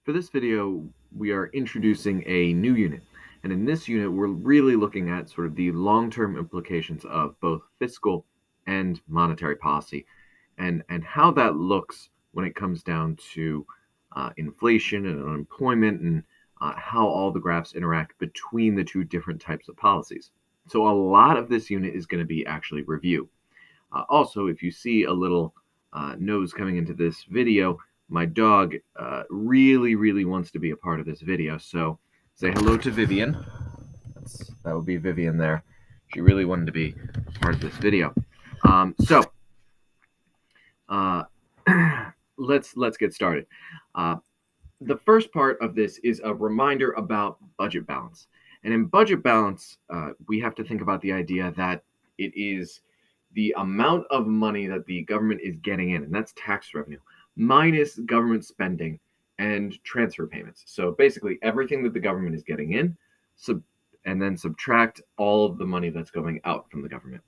For this video, we are introducing a new unit. And in this unit, we're really looking at sort of the long-term implications of both fiscal and monetary policy and how that looks when it comes down to inflation and unemployment and how all the graphs interact between the two different types of policies. So a lot of this unit is going to be actually review. Also, if you see a little nose coming into this video, my dog really wants to be a part of this video. So say hello to Vivian. That would be Vivian there. She really wanted to be part of this video. Let's get started. The first part of this is a reminder about budget balance. And in budget balance, we have to think about the idea that it is the amount of money that the government is getting in, and that's tax revenue, minus government spending and transfer payments. So basically everything that the government is getting in, and then subtract all of the money that's going out from the government.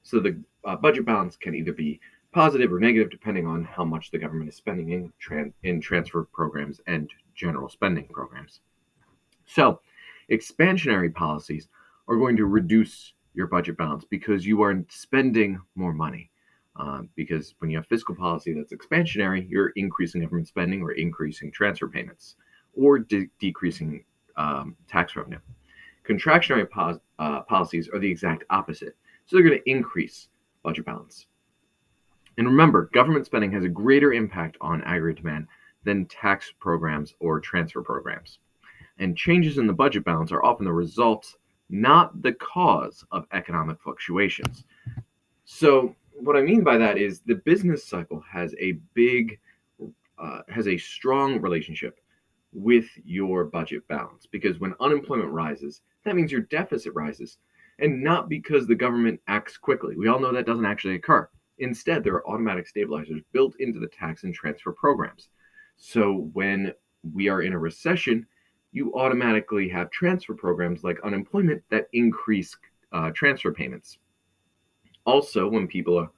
So the budget balance can either be positive or negative depending on how much the government is spending in transfer programs and general spending programs. So expansionary policies are going to reduce your budget balance because you are spending more money. Because when you have fiscal policy that's expansionary, you're increasing government spending or increasing transfer payments or decreasing tax revenue. Contractionary policies are the exact opposite. So they're going to increase budget balance. And remember, government spending has a greater impact on aggregate demand than tax programs or transfer programs. And changes in the budget balance are often the result, not the cause, of economic fluctuations. So what I mean by that is the business cycle has a strong relationship with your budget balance, because when unemployment rises, that means your deficit rises, and not because the government acts quickly. We all know that doesn't actually occur. Instead, there are automatic stabilizers built into the tax and transfer programs. So when we are in a recession, you automatically have transfer programs like unemployment that increase transfer payments. Also, when people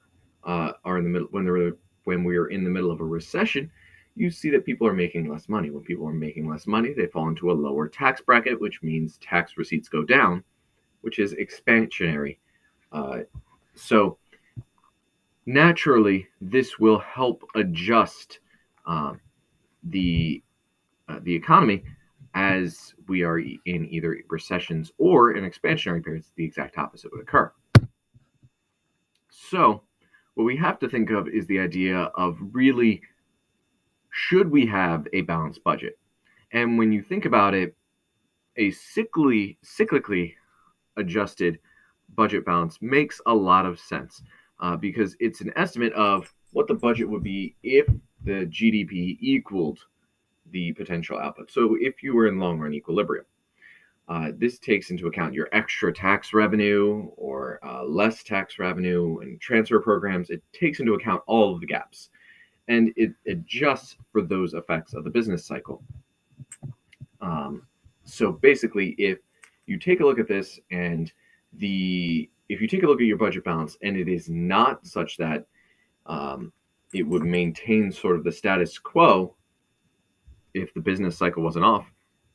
are in the middle, when we are in the middle of a recession, you see that people are making less money. When people are making less money, they fall into a lower tax bracket, which means tax receipts go down, which is expansionary. So naturally, this will help adjust the economy as we are in either recessions or in expansionary periods. The exact opposite would occur. So what we have to think of is the idea of really, should we have a balanced budget? And when you think about it, a cyclically adjusted budget balance makes a lot of sense because it's an estimate of what the budget would be if the GDP equaled the potential output. So if you were in long run equilibrium, this takes into account your extra tax revenue or less tax revenue and transfer programs. It takes into account all of the gaps, and it adjusts for those effects of the business cycle. So basically, if you take a look at this and if you take a look at your budget balance and it is not such that it would maintain sort of the status quo if the business cycle wasn't off,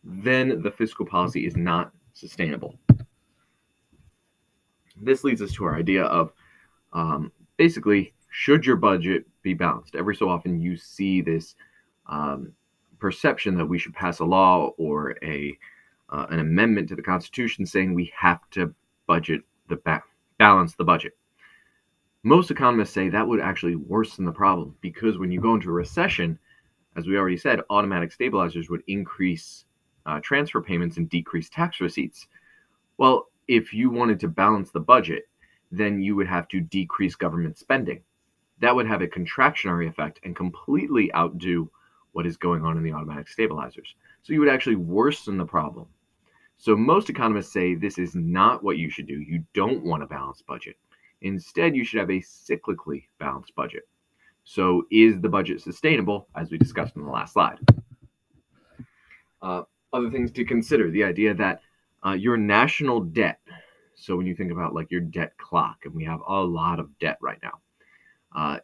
then the fiscal policy is not sustainable. This leads us to our idea of basically, should your budget be balanced? Every so often you see this perception that we should pass a law or an amendment to the Constitution saying we have to balance the budget. Most economists say that would actually worsen the problem, because when you go into a recession, as we already said, automatic stabilizers would increase transfer payments and decrease tax receipts. Well, if you wanted to balance the budget, then you would have to decrease government spending. That would have a contractionary effect and completely outdo what is going on in the automatic stabilizers. So you would actually worsen the problem. So most economists say this is not what you should do. You don't want a balanced budget. Instead, you should have a cyclically balanced budget. So is the budget sustainable, as we discussed in the last slide? Other things to consider, the idea that your national debt, so when you think about like your debt clock, and we have a lot of debt right now,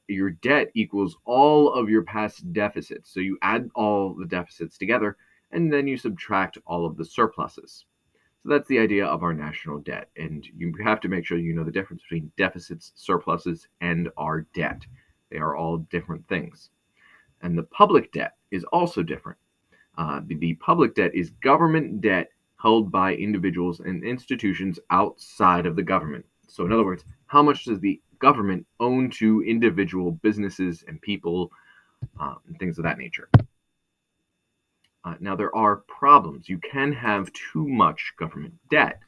Your debt equals all of your past deficits. So you add all the deficits together, and then you subtract all of the surpluses. So that's the idea of our national debt. And you have to make sure you know the difference between deficits, surpluses, and our debt. They are all different things. And the public debt is also different. The public debt is government debt held by individuals and institutions outside of the government. So, in other words, how much does the government own to individual businesses and people and things of that nature? Now, there are problems. You can have too much government debt,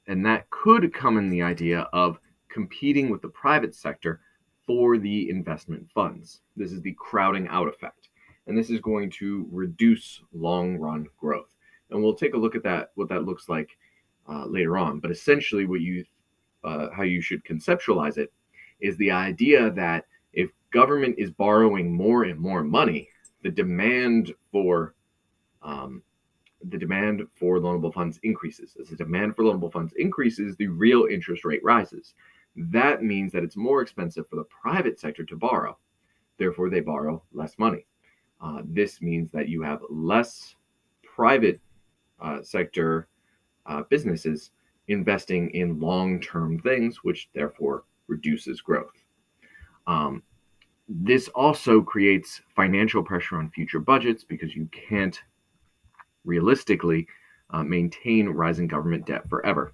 and that could come in the idea of competing with the private sector for the investment funds. This is the crowding out effect, and this is going to reduce long run growth. And we'll take a look at that, what that looks like later on. But essentially, how you should conceptualize it is the idea that if government is borrowing more and more money, the demand for loanable funds increases. As the demand for loanable funds increases, the real interest rate rises. That means that it's more expensive for the private sector to borrow. Therefore, they borrow less money. This means that you have less private sector businesses investing in long-term things, which therefore reduces growth. This also creates financial pressure on future budgets because you can't realistically maintain rising government debt forever.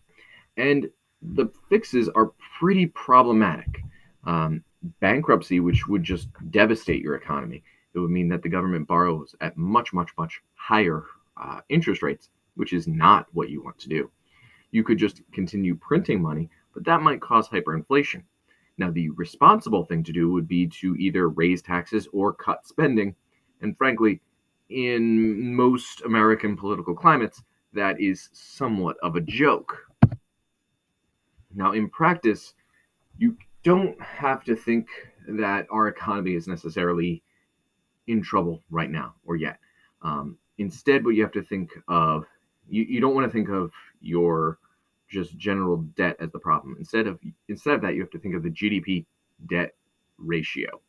And the fixes are pretty problematic. Bankruptcy, which would just devastate your economy, it would mean that the government borrows at much, much, much higher interest rates, which is not what you want to do. You could just continue printing money, but that might cause hyperinflation. Now, the responsible thing to do would be to either raise taxes or cut spending. And frankly, in most American political climates, that is somewhat of a joke. Now, in practice, you don't have to think that our economy is necessarily in trouble right now or yet. Instead, what you have to think of, you don't want to think of your just general debt as the problem. Instead of that, you have to think of the GDP debt ratio.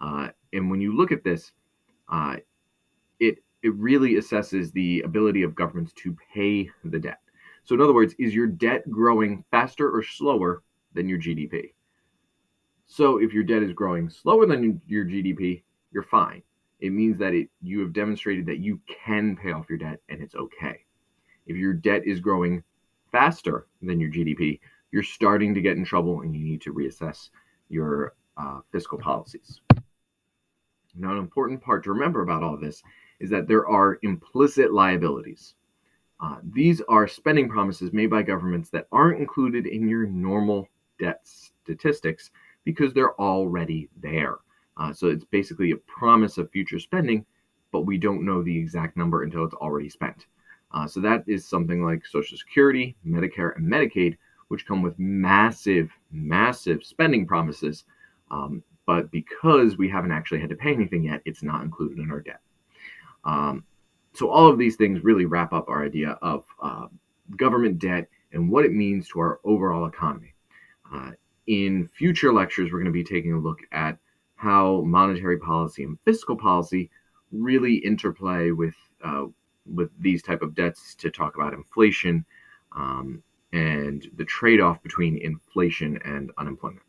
And when you look at this, it really assesses the ability of governments to pay the debt. So in other words, is your debt growing faster or slower than your GDP? So if your debt is growing slower than your GDP, you're fine. It means that you have demonstrated that you can pay off your debt and it's okay. If your debt is growing faster than your GDP, you're starting to get in trouble and you need to reassess your fiscal policies. Now, an important part to remember about all this is that there are implicit liabilities. These are spending promises made by governments that aren't included in your normal debt statistics because they're already there. So it's basically a promise of future spending, but we don't know the exact number until it's already spent. So that is something like Social Security, Medicare, and Medicaid, which come with massive, massive spending promises. But because we haven't actually had to pay anything yet, it's not included in our debt. So all of these things really wrap up our idea of government debt and what it means to our overall economy. In future lectures, we're going to be taking a look at how monetary policy and fiscal policy really interplay with these type of debts to talk about inflation and the trade-off between inflation and unemployment.